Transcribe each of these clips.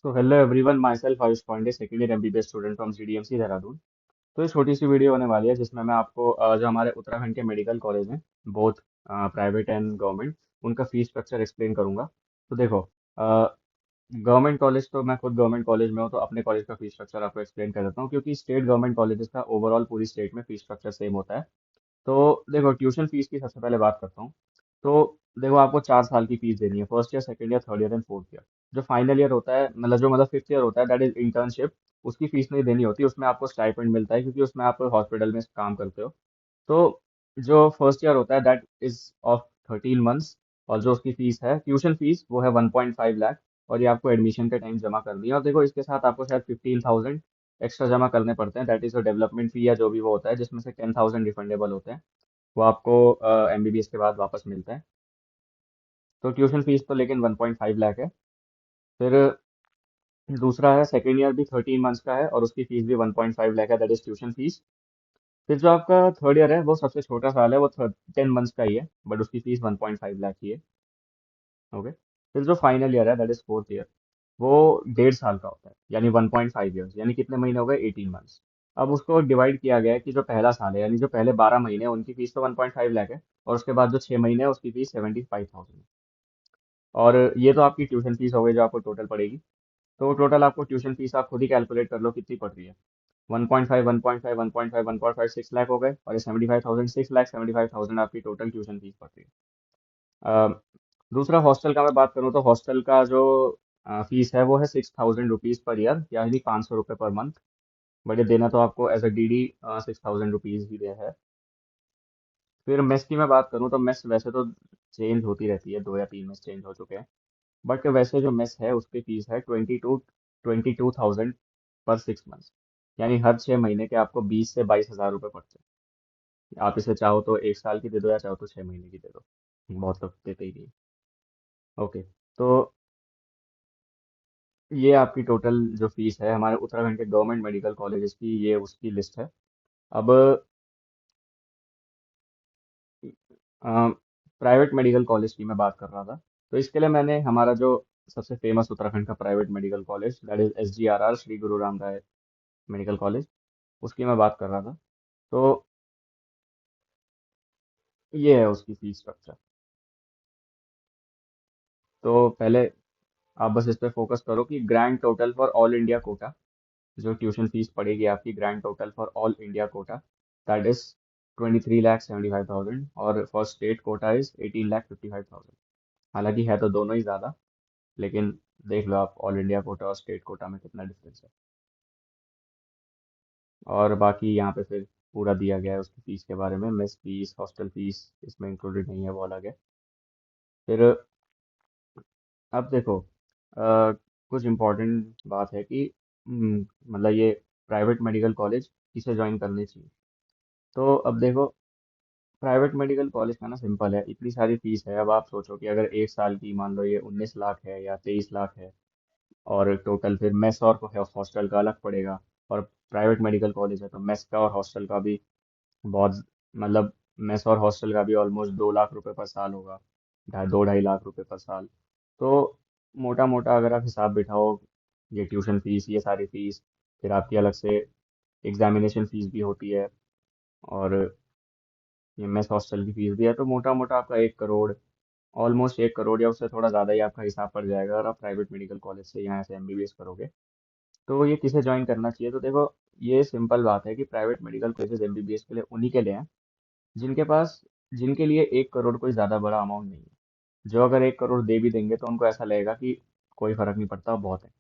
So hello everyone, myself Ayush Pandey, second year MBBS student from CDMC Dehradun. तो ये छोटी सी video होने वाली है जिसमें मैं आपको जो हमारे उत्तराखंड के मेडिकल कॉलेज हैं, बोथ प्राइवेट एंड गवर्नमेंट, उनका फीस स्ट्रक्चर एक्सप्लेन करूंगा। तो देखो, गवर्नमेंट कॉलेज तो मैं खुद गवर्नमेंट कॉलेज में हूँ, तो अपने कॉलेज का फीस स्ट्रक्चर आपको एक्सप्लेन कर देता हूँ, क्योंकि स्टेट गवर्नमेंट कॉलेजेस का ओवरऑल पूरी स्टेट में फीस स्ट्रक्चर सेम होता है। तो देखो, ट्यूशन फीस की सबसे पहले बात करता हूँ। तो देखो, आपको 4 साल की फीस देनी है, first year, second year, third year and fourth year. जो फाइनल ईयर होता है, मतलब फिफ्थ ईयर होता है, दैट इज इंटर्नशिप। उसकी फीस नहीं देनी होती, उसमें आपको स्टाइपेंड मिलता है, क्योंकि उसमें आप हॉस्पिटल में काम करते हो। तो जो फर्स्ट ईयर होता है, दैट इज ऑफ 13 मंथ्स। और जो उसकी फीस है, ट्यूशन फीस, वो है 1.5 लाख। और ये आपको एडमिशन के टाइम जमा करनी है। और देखो, इसके साथ आपको शायद 15,000 एक्स्ट्रा जमा करने पड़ते हैं, दैट इज डेवलपमेंट फी, या जो भी वो होता है, जिसमें से 10,000 रिफंडेबल होते हैं। वो आपको एमबीबीएस के बाद वापस मिलता है। तो ट्यूशन फीस तो लेकिन 1.5 लाख है। फिर दूसरा है, सेकेंड ईयर भी 13 मंथ्स का है, और उसकी फीस भी 1.5 लाख है, दैट इज ट्यूशन फीस। फिर जो आपका थर्ड ईयर है, वो सबसे छोटा साल है, वो 10 मंथ्स का ही है, बट उसकी फीस 1.5 लाख ही है। ओके। फिर जो फाइनल ईयर है, दैट इज फोर्थ ईयर, वो 1.5 साल का होता है, यानी 1.5 ईयर्स, यानी कितने महीने हो गए, 18 मंथ्स। अब उसको डिवाइड किया गया है कि जो पहला साल है, यानी जो पहले 12 महीने हैं, उनकी फीस तो 1.5 लाख है, और उसके बाद जो 6 महीने हैं, उसकी फीस 75,000 है। और ये तो आपकी ट्यूशन फीस हो गई, जो आपको टोटल पड़ेगी। तो टोटल आपको ट्यूशन फीस आप खुद ही कैलकुलेट कर लो कितनी पड़ रही है। 1.5, 1.5, 1.5, 1.5, 6 लाख हो गए, और ये 75,000, 6,75,000 आपकी टोटल ट्यूशन फीस पड़ रही है। दूसरा, हॉस्टल का मैं बात करूँ, तो हॉस्टल का जो फीस है, वो है 6,000 रुपीज़ पर ईयर, यानी 500 रुपये पर मंथ। बट ये देना तो आपको एज अ डीडी 6,000 रुपीज़ ही दे है। फिर मेस की मैं बात करूँ, तो मेस वैसे तो चेंज होती रहती है, 2 या 3 मेस चेंज हो चुके हैं। बट वैसे जो मेस है, उसकी फीस है 22,000 पर 6 मंथ्स, यानी हर 6 महीने के आपको 20 से 22 हज़ार रुपये पड़ते हैं। आप इसे चाहो तो 1 साल की दे दो, या चाहो तो 6 महीने की दे दो, बहुत लोग देते ही नहीं। ओके। तो ये आपकी टोटल जो फीस है हमारे उत्तराखंड के गवर्नमेंट मेडिकल कॉलेजेस की, ये उसकी लिस्ट है। अब प्राइवेट मेडिकल कॉलेज की मैं बात कर रहा था। तो इसके लिए मैंने हमारा जो सबसे फेमस उत्तराखंड का private medical college, that is SGRR, Shri Guru Ram Rai medical college, उसकी मैं बात कर रहा था। तो ये है उसकी फीस स्ट्रक्चर। तो पहले आप बस इस पे फोकस करो कि grand total for all India quota, जो ट्यूशन फीस पड़ेगी आपकी grand total for all India quota, that is 23,75,000, और फॉर स्टेट कोटा इज 18,55,000। हालांकि है तो दोनों ही ज़्यादा, लेकिन देख लो आप ऑल इंडिया कोटा और स्टेट कोटा में कितना डिफरेंस है। और बाकी यहाँ पे फिर पूरा दिया गया है उसकी फीस के बारे में, मेस फीस, हॉस्टल फीस इसमें इंक्लूडेड नहीं है, वो अलग है। फिर अब देखो, कुछ इम्पोर्टेंट बात है कि मतलब ये प्राइवेट मेडिकल कॉलेज किसे ज्वाइन करनी चाहिए। तो अब देखो, प्राइवेट मेडिकल कॉलेज का ना सिंपल है, इतनी सारी फीस है। अब आप सोचो कि अगर 1 साल की मान लो ये 19 लाख है या 23 लाख है, और टोटल फिर मेस और हॉस्टल का अलग पड़ेगा। और प्राइवेट मेडिकल कॉलेज है, तो मेस का और हॉस्टल का भी बहुत, मतलब मेस और हॉस्टल का भी ऑलमोस्ट 2 लाख रुपए पर साल होगा, 2-2.5 लाख रुपए पर साल। तो मोटा मोटा अगर आप हिसाब बिठाओ, ये ट्यूशन फीस, ये सारी फीस, फिर आपकी अलग से एग्जामिनेशन फीस भी होती है, और ये मेस हॉस्टल की फीस भी है, तो मोटा मोटा आपका 1 करोड़, ऑलमोस्ट 1 करोड़ या उससे थोड़ा ज़्यादा ही आपका हिसाब पड़ जाएगा, अगर आप प्राइवेट मेडिकल कॉलेज से यहाँ से एमबीबीएस करोगे। तो ये किसे ज्वाइन करना चाहिए, तो देखो, ये सिंपल बात है कि प्राइवेट मेडिकल कॉलेज एमबीबीएस के लिए उन्हीं के लिए हैं जिनके पास, जिनके लिए 1 करोड़ कोई ज़्यादा बड़ा अमाउंट नहीं है। जो अगर 1 करोड़ दे भी देंगे, तो उनको ऐसा लगेगा कि कोई फर्क नहीं पड़ता, बहुत है।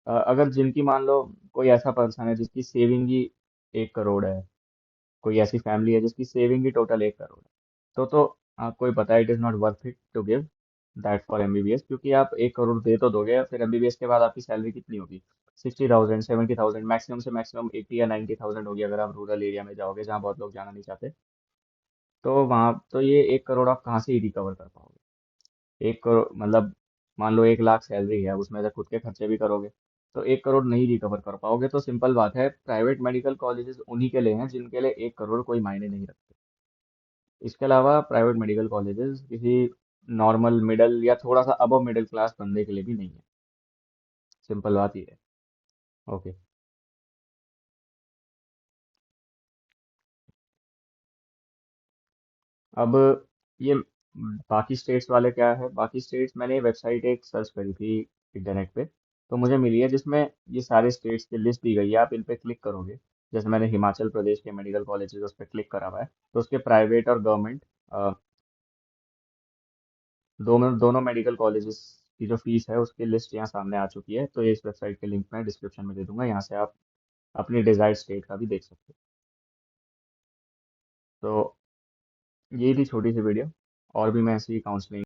अगर जिनकी मान लो कोई ऐसा पर्सन है जिसकी सेविंग ही 1 करोड़ है, कोई ऐसी फैमिली है जिसकी सेविंग ही टोटल 1 करोड़ है, तो आपको ही पता है, it is not worth it to give that for MBBS, क्योंकि आप 1 करोड़ दे तो दोगे, फिर एमबीबीएस के बाद आपकी सैलरी कितनी होगी, 60,000, 70,000, मैक्सिमम से मैक्सिमम 80 या 90,000 होगी, अगर आप रूरल एरिया में जाओगे जहाँ बहुत लोग जाना नहीं चाहते। तो वहाँ तो ये 1 करोड़ आप कहाँ से ही रिकवर कर पाओगे। 1 करोड़ मतलब, मान लो 1 लाख सैलरी है, उसमें से खुद के खर्चे भी करोगे, तो 1 करोड़ नहीं रिकवर कर पाओगे। तो सिंपल बात है, प्राइवेट मेडिकल कॉलेजेस उन्हीं के लिए हैं जिनके लिए 1 करोड़ कोई मायने नहीं रखते। इसके अलावा प्राइवेट मेडिकल कॉलेजेस किसी नॉर्मल मिडिल या थोड़ा सा अबव मिडिल क्लास बंदे के लिए भी नहीं है। सिंपल बात ये है। ओके। अब ये बाकी स्टेट्स वाले क्या है, बाकी स्टेट्स मैंने वेबसाइट एक सर्च करी थी इंटरनेट पे, तो मुझे मिली है जिसमें ये सारे स्टेट्स की लिस्ट दी गई है। आप इन पे क्लिक करोगे, जैसे मैंने हिमाचल प्रदेश के मेडिकल कॉलेजेस उस पर क्लिक करा हुआ है, तो उसके प्राइवेट और गवर्नमेंट दोनों दोनों मेडिकल कॉलेजेस की जो फीस है उसकी लिस्ट यहाँ सामने आ चुकी है। तो ये इस वेबसाइट के लिंक मैं डिस्क्रिप्शन में दे दूंगा, यहाँ से आप अपनी डिजायर्ड स्टेट का भी देख सकते हो। तो ये थी छोटी सी वीडियो, और भी मैं ऐसी काउंसलिंग